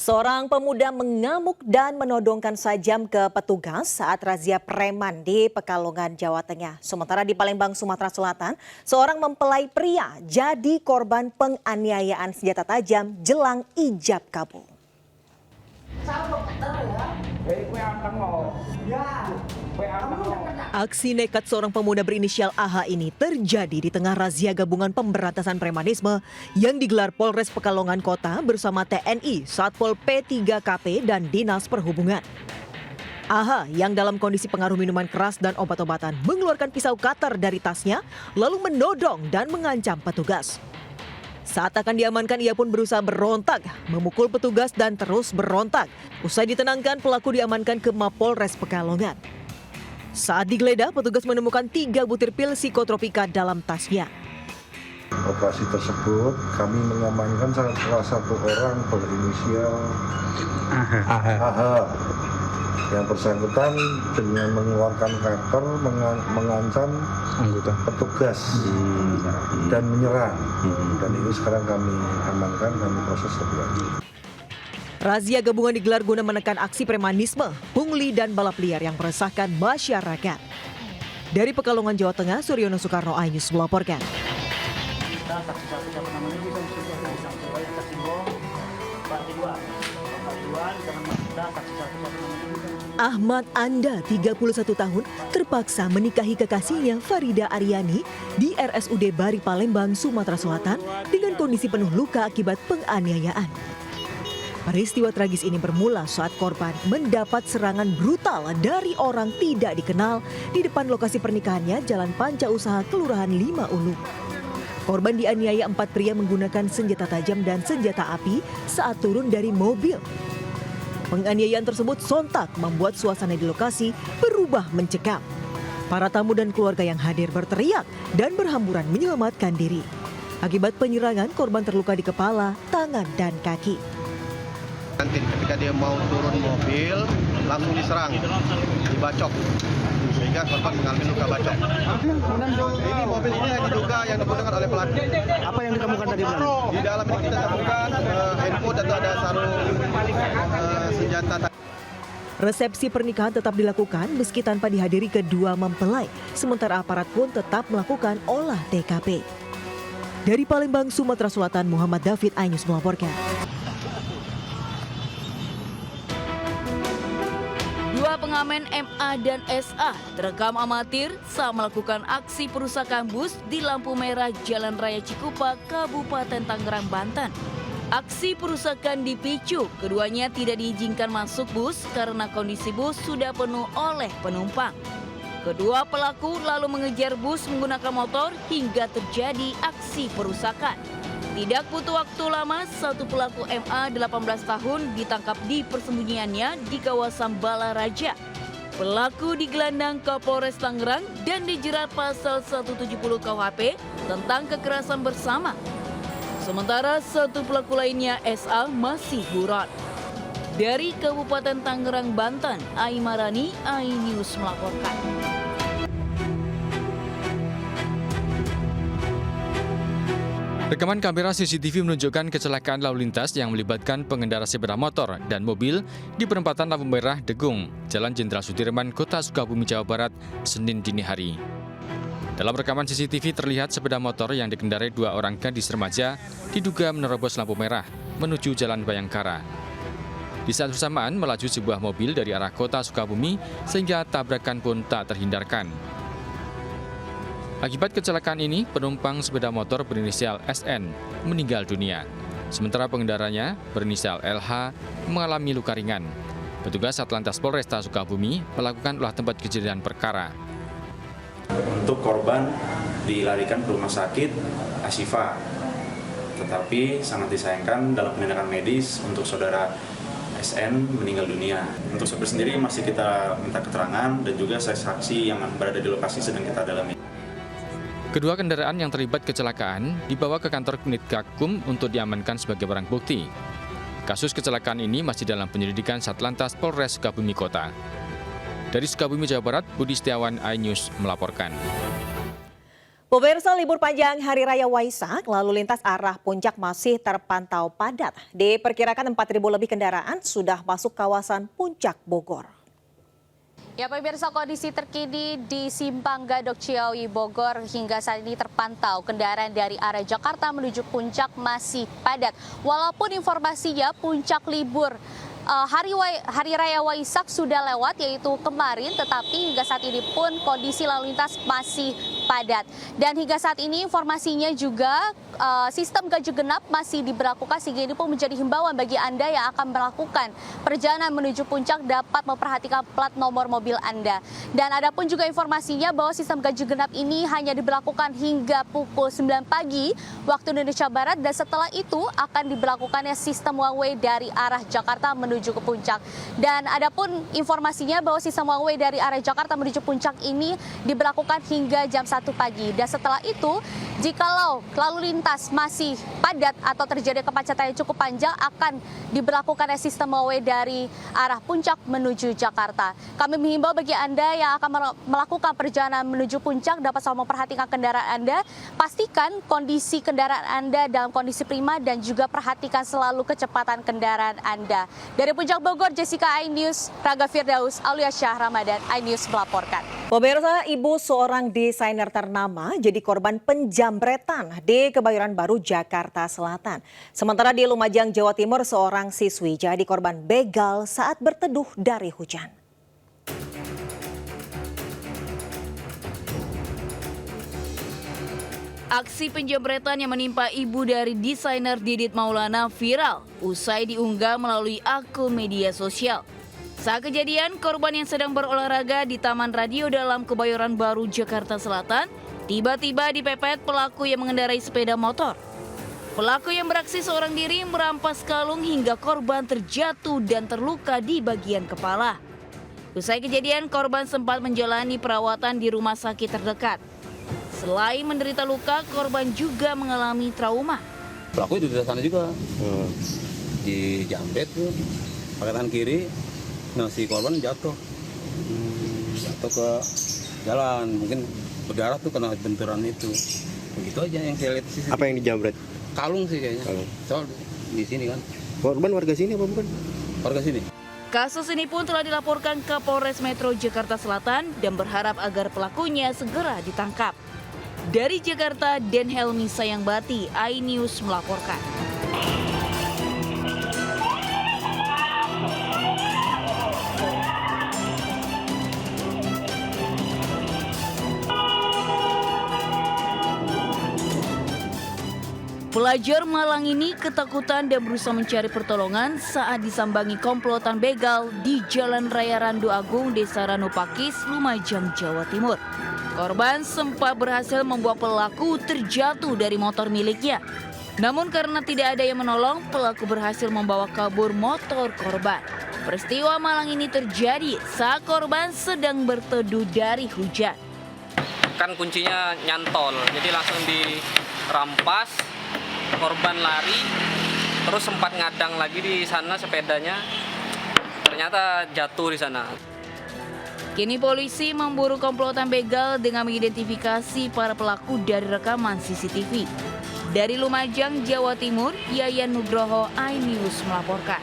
Seorang pemuda mengamuk dan menodongkan sajam ke petugas saat razia preman di Pekalongan, Jawa Tengah. Sementara di Palembang, Sumatera Selatan, seorang mempelai pria jadi korban penganiayaan senjata tajam jelang ijab kabul. Aksi nekat seorang pemuda berinisial AH ini terjadi di tengah razia gabungan pemberantasan premanisme yang digelar Polres Pekalongan Kota bersama TNI, Satpol P3KP dan Dinas Perhubungan. AH yang dalam kondisi pengaruh minuman keras dan obat-obatan mengeluarkan pisau cutter dari tasnya lalu menodong dan mengancam petugas. Saat akan diamankan, ia pun berusaha berontak, memukul petugas dan terus berontak. Usai ditenangkan, pelaku diamankan ke Mapolres Pekalongan. Saat digeledah, petugas menemukan 3 butir pil psikotropika dalam tasnya. Operasi tersebut kami mengamankan salah satu orang berinisial AH. Yang bersangkutan dengan mengeluarkan cutter mengancam anggota petugas dan menyerang. Dan itu sekarang kami amankan, kami proses lebih lanjut. Razia gabungan digelar guna menekan aksi premanisme, pungli dan balap liar yang meresahkan masyarakat. Dari Pekalongan, Jawa Tengah, Suryono Soekarno, iNews melaporkan. Ahmad Anda, 31 tahun, terpaksa menikahi kekasihnya Farida Aryani di RSUD Bari Palembang, Sumatera Selatan dengan kondisi penuh luka akibat penganiayaan. Peristiwa tragis ini bermula saat korban mendapat serangan brutal dari orang tidak dikenal di depan lokasi pernikahannya Jalan Panca Usaha, Kelurahan 5 Ulu. Korban dianiaya 4 pria menggunakan senjata tajam dan senjata api saat turun dari mobil. Penganiayaan tersebut sontak membuat suasana di lokasi berubah mencekam. Para tamu dan keluarga yang hadir berteriak dan berhamburan menyelamatkan diri. Akibat penyerangan, korban terluka di kepala, tangan, dan kaki. Nanti ketika dia mau turun mobil, langsung diserang, dibacok, sehingga korban mengalami luka bacok. Ini mobil ini yang diduga yang digunakan oleh pelaku. Apa yang ditemukan tadi? Di dalam ini kita temukan handphone dan ada sarung senjata. Resepsi pernikahan tetap dilakukan meski tanpa dihadiri kedua mempelai, sementara aparat pun tetap melakukan olah TKP. Dari Palembang, Sumatera Selatan, Muhammad David, iNews melaporkan. Dua pengamen MA dan SA terekam amatir saat melakukan aksi perusakan bus di lampu merah Jalan Raya Cikupa, Kabupaten Tangerang, Banten. Aksi perusakan dipicu, keduanya tidak diizinkan masuk bus karena kondisi bus sudah penuh oleh penumpang. Kedua pelaku lalu mengejar bus menggunakan motor hingga terjadi aksi perusakan. Tidak butuh waktu lama, satu pelaku MA 18 tahun ditangkap di persembunyiannya di kawasan Balaraja. Pelaku digelandang ke Polres Tangerang dan dijerat pasal 170 KUHP tentang kekerasan bersama. Sementara satu pelaku lainnya SA masih buron. Dari Kabupaten Tangerang, Banten, Aimarani, iNews melaporkan. Rekaman kamera CCTV menunjukkan kecelakaan lalu lintas yang melibatkan pengendara sepeda motor dan mobil di perempatan lampu merah Degung, Jalan Jenderal Sudirman, Kota Sukabumi, Jawa Barat, Senin dini hari. Dalam rekaman CCTV terlihat sepeda motor yang dikendarai 2 orang gadis remaja diduga menerobos lampu merah menuju Jalan Bayangkara. Di saat bersamaan melaju sebuah mobil dari arah Kota Sukabumi sehingga tabrakan pun tak terhindarkan. Akibat kecelakaan ini, penumpang sepeda motor berinisial SN meninggal dunia. Sementara pengendaranya berinisial LH mengalami luka ringan. Petugas Satlantas Polresta Sukabumi melakukan olah tempat kejadian perkara. Untuk korban dilarikan ke rumah sakit Ashifa. Tetapi sangat disayangkan dalam penindakan medis untuk saudara SN meninggal dunia. Untuk sopir sendiri masih kita minta keterangan dan juga saksi yang berada di lokasi sedang kita dalami. Kedua kendaraan yang terlibat kecelakaan dibawa ke kantor unit Gakum untuk diamankan sebagai barang bukti. Kasus kecelakaan ini masih dalam penyelidikan Satlantas Polres Sukabumi Kota. Dari Sukabumi, Jawa Barat, Budi Setiawan, iNews melaporkan. Pemirsa, libur panjang Hari Raya Waisak, lalu lintas arah puncak masih terpantau padat. Diperkirakan 4.000 lebih kendaraan sudah masuk kawasan Puncak Bogor. Ya pemirsa, kondisi terkini di Simpang Gadok Ciawi Bogor hingga saat ini terpantau kendaraan dari arah Jakarta menuju puncak masih padat. Walaupun informasinya puncak libur Hari Raya Waisak sudah lewat yaitu kemarin, tetapi hingga saat ini pun kondisi lalu lintas masih padat. Dan hingga saat ini informasinya juga sistem ganjil genap masih diberlakukan sehingga ini pun menjadi himbauan bagi Anda yang akan melakukan perjalanan menuju puncak dapat memperhatikan plat nomor mobil Anda. Dan ada pun juga informasinya bahwa sistem ganjil genap ini hanya diberlakukan hingga pukul 9 pagi waktu Indonesia Barat dan setelah itu akan diberlakukannya sistem one way dari arah Jakarta menuju ke puncak. Dan ada pun informasinya bahwa sistem one way dari arah Jakarta menuju puncak ini diberlakukan hingga jam 1 pagi. Dan setelah itu, jikalau lalu lintas masih padat atau terjadi kemacetan yang cukup panjang, akan diberlakukan sistem one way dari arah puncak menuju Jakarta. Kami menghimbau bagi Anda yang akan melakukan perjalanan menuju puncak dapat selalu memperhatikan kendaraan Anda. Pastikan kondisi kendaraan Anda dalam kondisi prima dan juga perhatikan selalu kecepatan kendaraan Anda. Dari Puncak Bogor, Jessica iNews, Raga Firdaus, Aulia Syah Ramadan, iNews melaporkan. Pemirsa, ibu seorang desainer ternama jadi korban penjambretan di Kebayoran Baru, Jakarta Selatan. Sementara di Lumajang, Jawa Timur, seorang siswi jadi korban begal saat berteduh dari hujan. Aksi penjambretan yang menimpa ibu dari desainer Didit Maulana viral usai diunggah melalui akun media sosial. Saat kejadian, korban yang sedang berolahraga di Taman Radio Dalam Kebayoran Baru, Jakarta Selatan, tiba-tiba dipepet pelaku yang mengendarai sepeda motor. Pelaku yang beraksi seorang diri merampas kalung hingga korban terjatuh dan terluka di bagian kepala. Usai kejadian, korban sempat menjalani perawatan di rumah sakit terdekat. Selain menderita luka, korban juga mengalami trauma. Pelaku itu di sana juga, di jambret tuh, pakai tangan kiri, nah si korban jatuh ke jalan, mungkin berdarah tuh kena benturan itu. Begitu aja yang saya lihat sih. Apa yang dijambret? Kalung sih kayaknya. Kalung. Soal di sini kan. Korban warga sini apa bukan? Warga sini. Kasus ini pun telah dilaporkan ke Polres Metro Jakarta Selatan dan berharap agar pelakunya segera ditangkap. Dari Jakarta, Den Helmi Sayangbati, iNews melaporkan. Pelajar Malang ini ketakutan dan berusaha mencari pertolongan saat disambangi komplotan begal di Jalan Raya Randu Agung, Desa Ranupakis, Lumajang, Jawa Timur. Korban sempat berhasil membawa pelaku terjatuh dari motor miliknya. Namun karena tidak ada yang menolong, pelaku berhasil membawa kabur motor korban. Peristiwa malang ini terjadi saat korban sedang berteduh dari hujan. Kan kuncinya nyantol, jadi langsung dirampas, korban lari, terus sempat ngadang lagi di sana sepedanya, ternyata jatuh di sana. Kini polisi memburu komplotan begal dengan mengidentifikasi para pelaku dari rekaman CCTV. Dari Lumajang, Jawa Timur, Yayan Nugroho, iNews melaporkan.